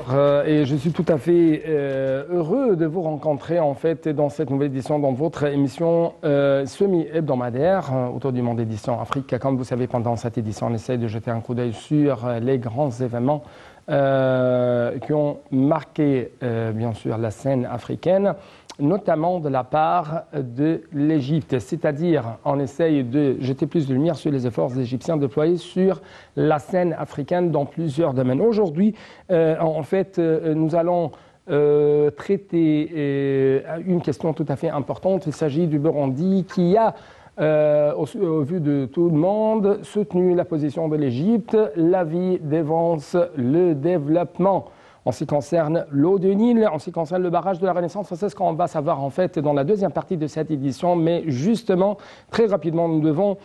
Bonjour et je suis tout à fait heureux de vous rencontrer en fait dans cette nouvelle édition dans votre émission semi-hebdomadaire autour du monde édition Afrique. Comme vous savez, pendant cette édition, on essaie de jeter un coup d'œil sur les grands événements qui ont marqué bien sûr la scène africaine, notamment de la part de l'Égypte. C'est-à-dire, on essaye de jeter plus de lumière sur les efforts égyptiens déployés sur la scène africaine dans plusieurs domaines. Aujourd'hui, en fait, nous allons traiter une question tout à fait importante. Il s'agit du Burundi qui a, au vu de tout le monde, soutenu la position de l'Égypte. L'avis dévance le développement. En ce qui concerne l'eau du Nil, en ce qui concerne le barrage de la Renaissance, c'est ce qu'on va savoir en fait dans la deuxième partie de cette édition. Mais justement, très rapidement, nous devons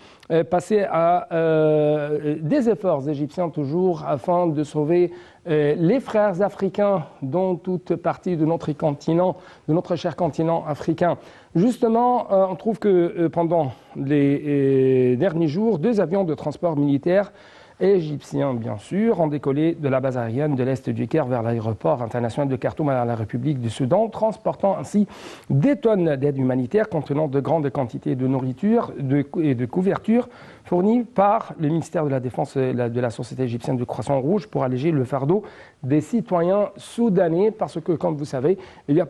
passer à des efforts égyptiens toujours afin de sauver les frères africains dans toute partie de notre continent, de notre cher continent africain. Justement, on trouve que pendant les derniers jours, 2 avions de transport militaire égyptiens, bien sûr, ont décollé de la base aérienne de l'Est du Caire vers l'aéroport international de Khartoum à la République du Soudan, transportant ainsi des tonnes d'aide humanitaire contenant de grandes quantités de nourriture et de couverture fournies par le ministère de la Défense de la Société égyptienne du Croissant Rouge pour alléger le fardeau des citoyens soudanais. Parce que, comme vous savez, il y a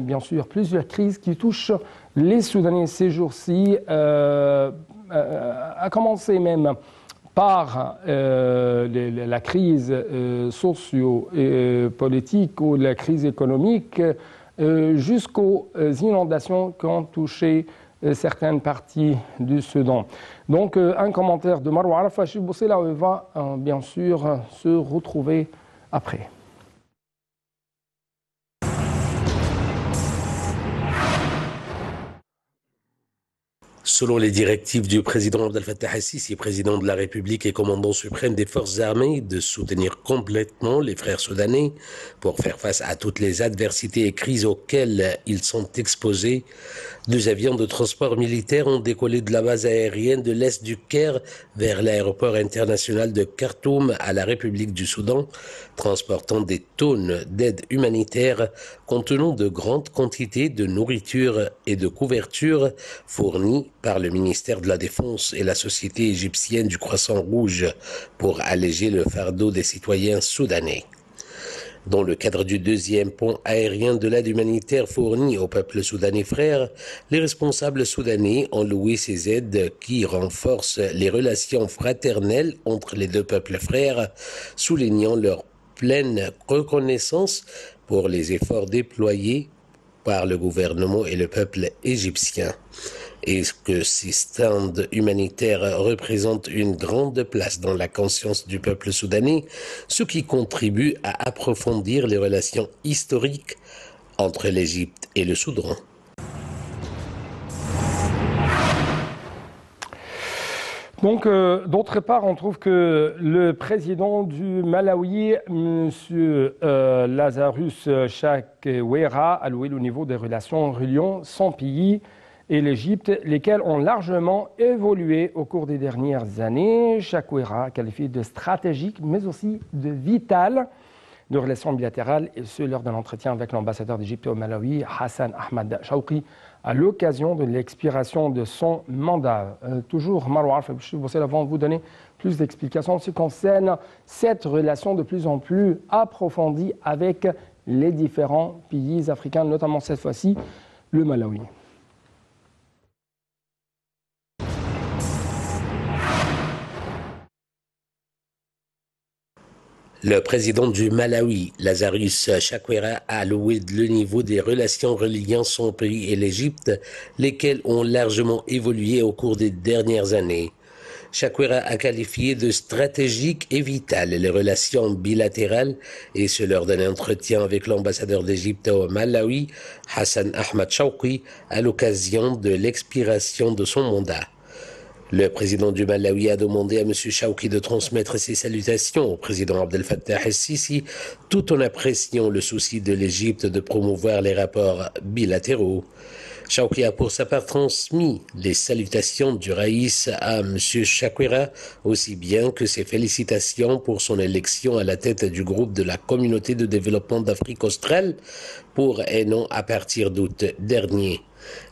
bien sûr plusieurs crises qui touchent les Soudanais ces jours-ci, à commencer même par la crise socio-politique ou la crise économique jusqu'aux inondations qui ont touché certaines parties du Soudan. Donc un commentaire de Marwa Arafachi Boussela, on va bien sûr se retrouver après. Selon les directives du président Abdel Fattah al-Sisi, président de la République et commandant suprême des forces armées, de soutenir complètement les frères soudanais pour faire face à toutes les adversités et crises auxquelles ils sont exposés, 2 avions de transport militaire ont décollé de la base aérienne de l'Est du Caire vers l'aéroport international de Khartoum à la République du Soudan, transportant des tonnes d'aide humanitaire contenant de grandes quantités de nourriture et de couverture fournies par le ministère de la Défense et la Société égyptienne du Croissant Rouge pour alléger le fardeau des citoyens soudanais. Dans le cadre du 2e pont aérien de l'aide humanitaire fournie au peuple soudanais frère, les responsables soudanais ont loué ces aides qui renforcent les relations fraternelles entre les 2 peuples frères, soulignant leur pleine reconnaissance pour les efforts déployés par le gouvernement et le peuple égyptien. Et que ces stands humanitaires représentent une grande place dans la conscience du peuple soudanais, ce qui contribue à approfondir les relations historiques entre l'Égypte et le Soudan. Donc, d'autre part, on trouve que le président du Malawi, M. Lazarus Chakwera, a loué le niveau des relations reliant son pays et l'Égypte, lesquelles ont largement évolué au cours des dernières années. Chakwera a qualifié de stratégique, mais aussi de vital, de relations bilatérales, et ce, lors d'un entretien avec l'ambassadeur d'Égypte au Malawi, Hassan Ahmad Shawqi, à l'occasion de l'expiration de son mandat. Toujours, Marwa Arafachi Boussela, avant de vous donner plus d'explications en ce qui concerne cette relation de plus en plus approfondie avec les différents pays africains, notamment cette fois-ci le Malawi. Le président du Malawi, Lazarus Chakwera, a loué le niveau des relations reliant son pays et l'Égypte, lesquelles ont largement évolué au cours des dernières années. Chakwera a qualifié de stratégiques et vitales les relations bilatérales, et ce lors d'un entretien avec l'ambassadeur d'Égypte au Malawi, Hassan Ahmad Shawqi, à l'occasion de l'expiration de son mandat. Le président du Malawi a demandé à M. Shawqi de transmettre ses salutations au président Abdel Fattah al-Sisi, tout en appréciant le souci de l'Égypte de promouvoir les rapports bilatéraux. Chawki a pour sa part transmis les salutations du Raïs à M. Chakwera, aussi bien que ses félicitations pour son élection à la tête du groupe de la Communauté de développement d'Afrique australe pour un an à partir d'août dernier.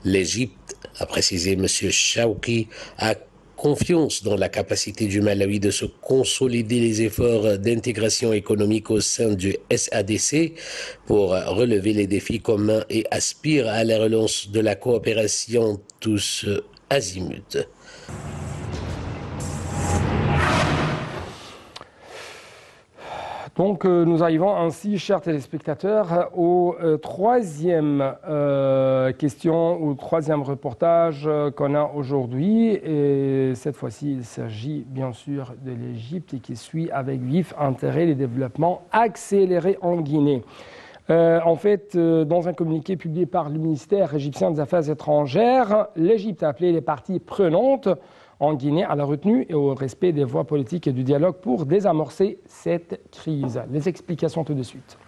L'Égypte, a précisé M. Chawki, a confiance dans la capacité du Malawi de se consolider les efforts d'intégration économique au sein du SADC pour relever les défis communs et aspire à la relance de la coopération tous azimuts. Donc nous arrivons ainsi, chers téléspectateurs, au troisième question ou troisième reportage qu'on a aujourd'hui. Et cette fois-ci, il s'agit bien sûr de l'Égypte et qui suit avec vif intérêt les développements accélérés en Guinée. En fait, dans un communiqué publié par le ministère égyptien des Affaires étrangères, l'Égypte a appelé les parties prenantes en Guinée à la retenue et au respect des voies politiques et du dialogue pour désamorcer cette crise. Les explications tout de suite.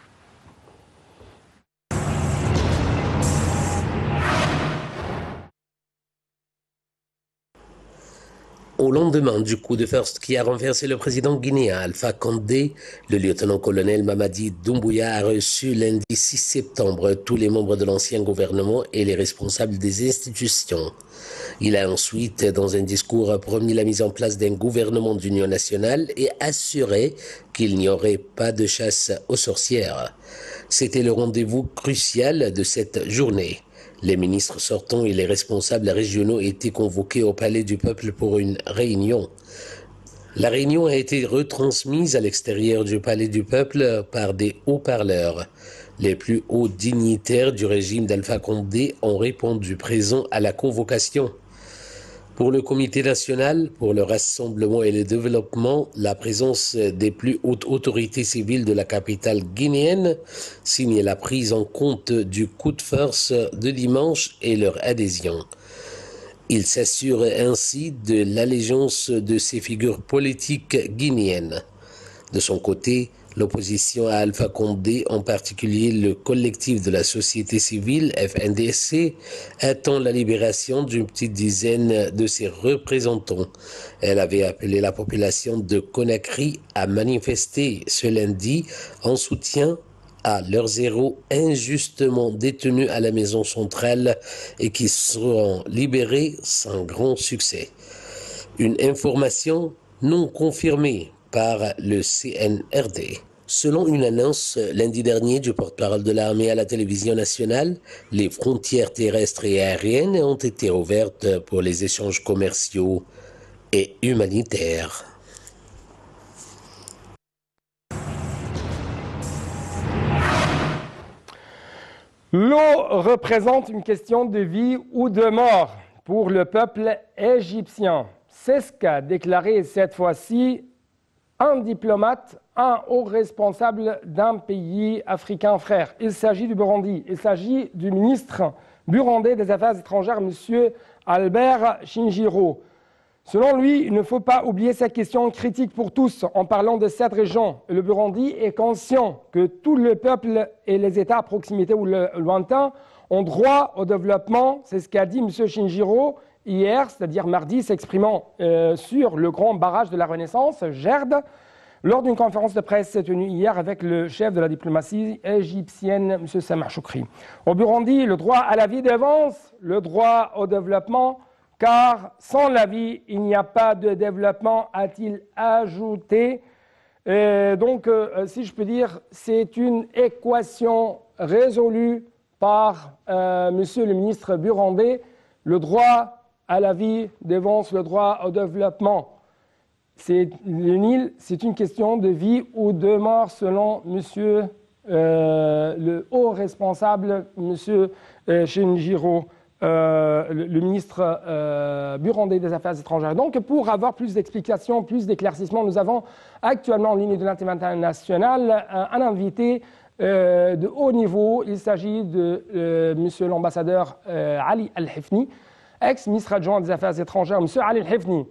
Au lendemain du coup de force qui a renversé le président guinéen Alpha Condé, le lieutenant-colonel Mamadi Doumbouya a reçu lundi 6 septembre tous les membres de l'ancien gouvernement et les responsables des institutions. Il a ensuite, dans un discours, promis la mise en place d'un gouvernement d'union nationale et assuré qu'il n'y aurait pas de chasse aux sorcières. C'était le rendez-vous crucial de cette journée. Les ministres sortants et les responsables régionaux étaient convoqués au Palais du Peuple pour une réunion. La réunion a été retransmise à l'extérieur du Palais du Peuple par des haut-parleurs. Les plus hauts dignitaires du régime d'Alpha Condé ont répondu présents à la convocation. Pour le Comité national, pour le rassemblement et le développement, la présence des plus hautes autorités civiles de la capitale guinéenne signe la prise en compte du coup de force de dimanche et leur adhésion. Il s'assure ainsi de l'allégeance de ces figures politiques guinéennes. De son côté, l'opposition à Alpha Condé, en particulier le collectif de la société civile, FNDC, attend la libération d'une petite dizaine de ses représentants. Elle avait appelé la population de Conakry à manifester ce lundi en soutien à leurs héros injustement détenus à la maison centrale et qui seront libérés sans grand succès. Une information non confirmée par le CNRD. Selon une annonce lundi dernier du porte-parole de l'armée à la télévision nationale, les frontières terrestres et aériennes ont été ouvertes pour les échanges commerciaux et humanitaires. L'eau représente une question de vie ou de mort pour le peuple égyptien. C'est ce qu'a déclaré cette fois-ci un diplomate, un haut responsable d'un pays africain frère. Il s'agit du Burundi. Il s'agit du ministre burundais des Affaires étrangères, M. Albert Shinjiro. Selon lui, il ne faut pas oublier cette question critique pour tous en parlant de cette région. Le Burundi est conscient que tout le peuple et les États à proximité ou lointains ont droit au développement. C'est ce qu'a dit M. Shinjiro hier, c'est-à-dire mardi, s'exprimant sur le grand barrage de la Renaissance, GERD, lors d'une conférence de presse tenue hier avec le chef de la diplomatie égyptienne, M. Samah Choukri. Au Burundi, le droit à la vie devance le droit au développement, car sans la vie, il n'y a pas de développement, a-t-il ajouté. Donc, si je peux dire, c'est une équation résolue par monsieur le ministre burundais. Le droit à la vie devance le droit au développement. Le Nil, c'est une question de vie ou de mort selon monsieur le haut responsable, monsieur Shinjiro, le ministre burundais des Affaires étrangères. Donc, pour avoir plus d'explications, plus d'éclaircissements, nous avons actuellement en ligne de l'Antenne internationale un invité de haut niveau. Il s'agit de monsieur l'ambassadeur Ali Al-Hifni, ex-ministre adjoint des Affaires étrangères. Monsieur Ali Al-Hifni,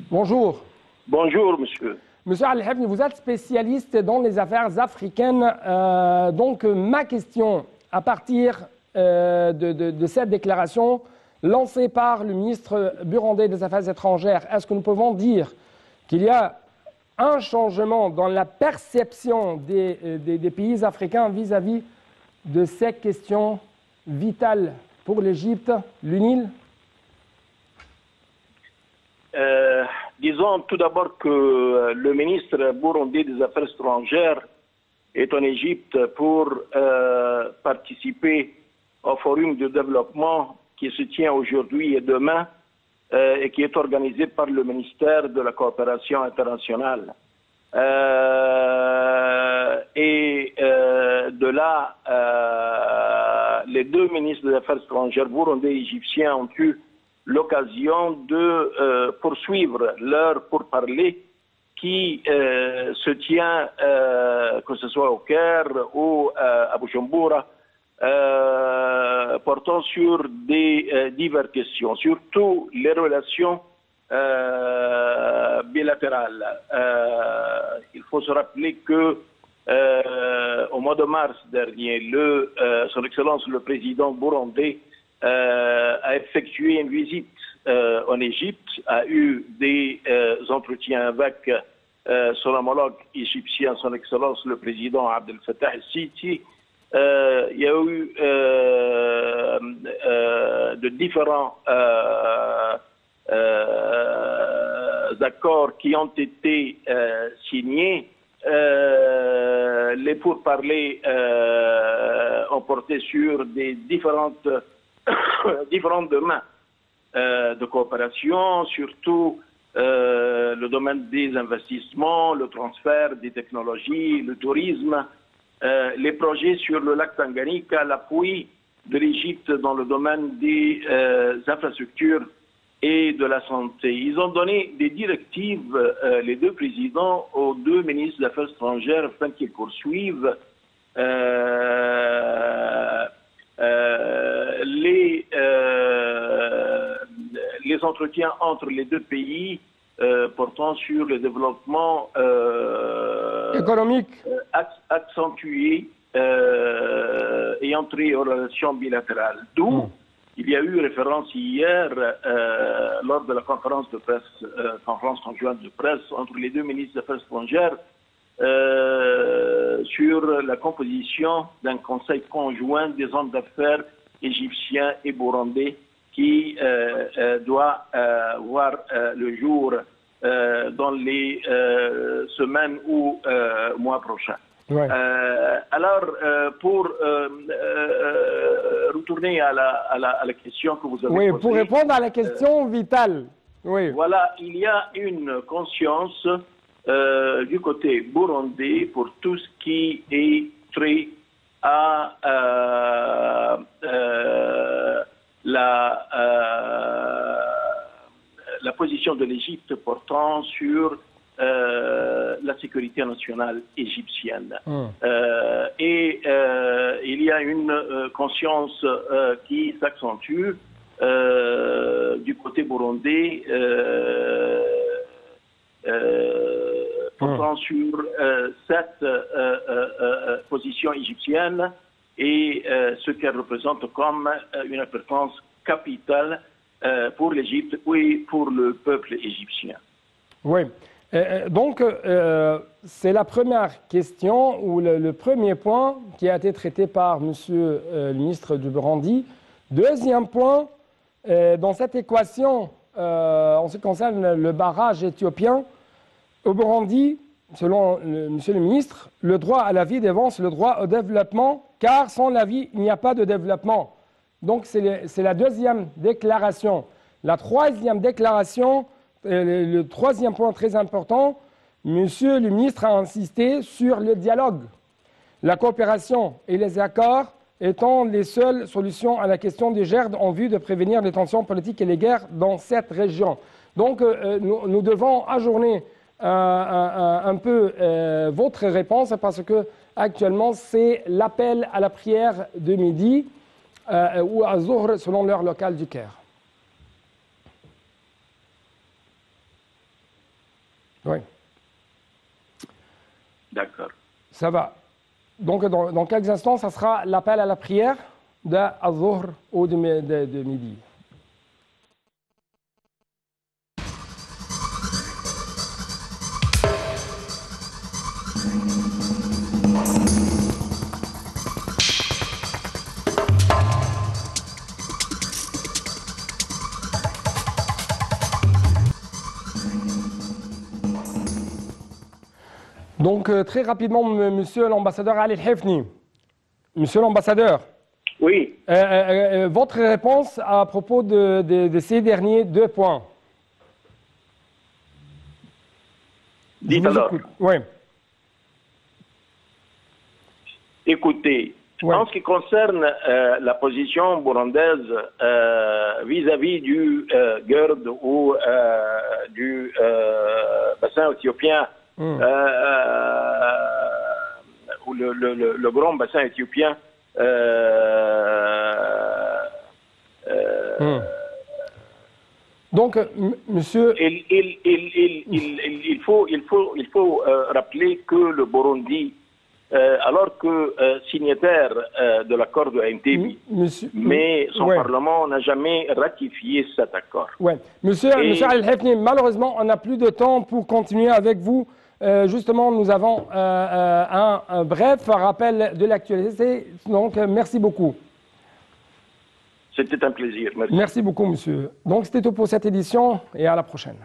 bonjour. Bonjour, monsieur. Monsieur Al-Hifni, vous êtes spécialiste dans les affaires africaines. Donc, ma question, à partir de cette déclaration lancée par le ministre burundais des Affaires étrangères, est-ce que nous pouvons dire qu'il y a un changement dans la perception des pays africains vis-à-vis de ces questions vitales pour l'Égypte, le Nil? Disons tout d'abord que le ministre burundais des Affaires étrangères est en Égypte pour participer au forum de développement qui se tient aujourd'hui et demain et qui est organisé par le ministère de la Coopération internationale. De là, les deux ministres des Affaires étrangères burundais et égyptiens ont eu l'occasion de poursuivre leur pourparlers qui se tient, que ce soit au Caire ou à Bujumbura, portant sur des diverses questions, surtout les relations bilatérales. Il faut se rappeler que au mois de mars dernier, Son Excellence le président burundais a effectué une visite en Égypte, a eu des entretiens avec son homologue égyptien, Son Excellence le président Abdel Fattah el-Sisi. Il y a eu de différents accords qui ont été signés. Les pourparlers ont porté sur des différentes domaines de coopération, surtout le domaine des investissements, le transfert des technologies, le tourisme, les projets sur le lac Tanganyika, l'appui de l'Égypte dans le domaine des infrastructures et de la santé. Ils ont donné des directives, les deux présidents, aux deux ministres des Affaires étrangères afin qu'ils poursuivent les entretiens entre les deux pays portant sur le développement économique accentué et entrer en relation bilatérale. D'où il y a eu référence hier lors de la conférence de presse, conférence conjointe de presse entre les deux ministres des Affaires étrangères sur la composition d'un conseil conjoint des hommes d'affaires égyptiens et burundais qui doit voir le jour dans les semaines ou mois prochains. Ouais. Alors, pour retourner à la question que vous avez posée. Pour répondre à la question vitale. Oui. Voilà, il y a une conscience du côté burundais pour tout ce qui est trait à la position de l'Égypte portant sur la sécurité nationale égyptienne. Il y a une conscience qui s'accentue du côté burundais portant sur cette position égyptienne et ce qu'elle représente comme une importance capitale pour l'Égypte et pour le peuple égyptien. Oui. Donc, c'est la première question ou le premier point qui a été traité par Monsieur le ministre du Burundi. Deuxième point, dans cette équation, en ce qui concerne le barrage éthiopien, au Burundi, selon Monsieur le ministre, le droit à la vie dévance le droit au développement, car sans la vie, il n'y a pas de développement. Donc, c'est la deuxième déclaration. La troisième déclaration, le troisième point très important, Monsieur le ministre a insisté sur le dialogue, la coopération et les accords étant les seules solutions à la question des GERD en vue de prévenir les tensions politiques et les guerres dans cette région. Donc, nous devons ajourner un peu votre réponse parce que actuellement c'est l'appel à la prière de midi ou à Zohr selon l'heure locale du Caire. Oui. D'accord. Ça va. Donc dans quelques instants, ça sera l'appel à la prière الظهر ou de midi. Donc, très rapidement, monsieur l'ambassadeur Ali El-Hefni. Monsieur l'ambassadeur. Oui. Votre réponse à propos de ces derniers 2 points. Dites alors. Oui. Écoutez, Ouais. en ce qui concerne la position burundaise vis-à-vis du GERD ou du bassin éthiopien, ou le grand bassin éthiopien, Donc, monsieur... il faut rappeler que le Burundi, alors que signataire de l'accord de Entebbe, mais son Parlement n'a jamais ratifié cet accord. Ouais. Monsieur Al-Hefni, malheureusement, on n'a plus de temps pour continuer avec vous. Justement, nous avons un bref rappel de l'actualité. Donc, merci beaucoup. C'était un plaisir. Merci. Merci beaucoup, monsieur. Donc, c'était tout pour cette édition et à la prochaine.